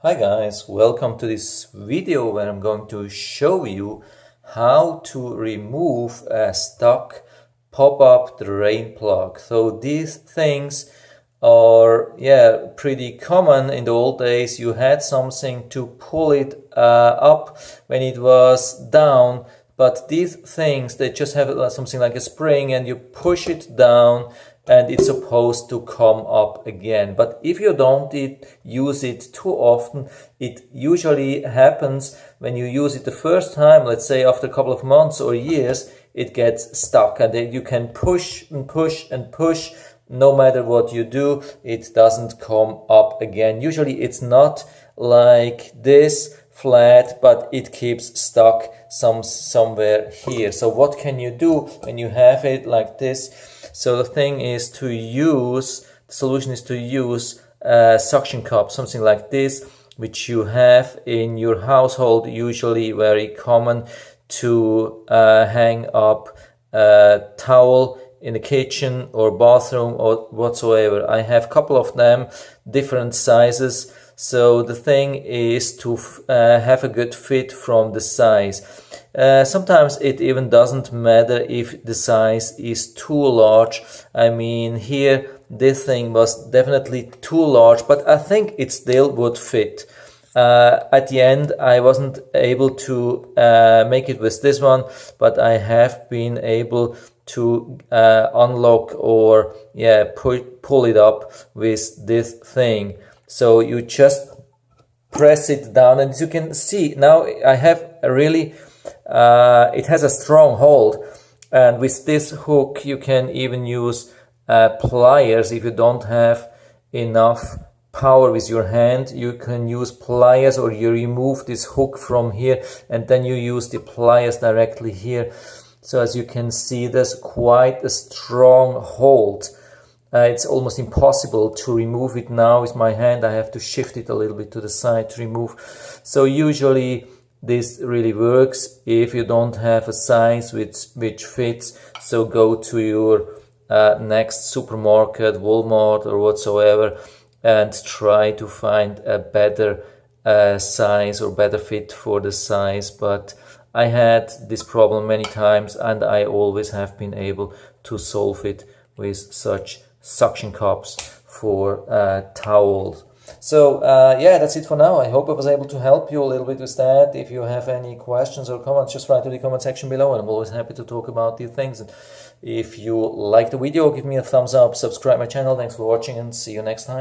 Hi guys, welcome to this video where I'm going to show you how to remove a stuck pop-up drain plug. So these things are pretty common. In the old days you had something to pull it up when it was down, but these things, they just have something like a spring and you push it down and it's supposed to come up again. But if you don't use it too often, it usually happens when you use it the first time, let's say after a couple of months or years, it gets stuck and then you can push and push and push. No matter what you do, it doesn't come up again. Usually it's not like this flat, but it keeps stuck somewhere here. So what can you do when you have it like this? So the solution is to use a suction cup, something like this, which you have in your household, usually very common to hang up a towel in the kitchen or bathroom or whatsoever. I have a couple of them, different sizes. So the thing is to have a good fit from the size. Sometimes it even doesn't matter if the size is too large. I mean, here this thing was definitely too large, but I think it still would fit. At the end I wasn't able to make it with this one, but I have been able to unlock or pull it up with this thing. So you just press it down, and as you can see now I have a really it has a strong hold, and with this hook you can even use pliers. If you don't have enough power with your hand, you can use pliers, or you remove this hook from here and then you use the pliers directly here. So as you can see, there's quite a strong hold. It's almost impossible to remove it now with my hand. I have to shift it a little bit to the side to remove. So usually this really works if you don't have a size which fits. So go to your next supermarket, Walmart or whatsoever, and try to find a better size or better fit for the size. But I had this problem many times and I always have been able to solve it with such suction cups for towels. So that's it for now. I hope I was able to help you a little bit with that. If you have any questions or comments, just write to the comment section below, and I'm always happy to talk about these things. And if you like the video, give me a thumbs up, subscribe my channel. Thanks for watching, and see you next time.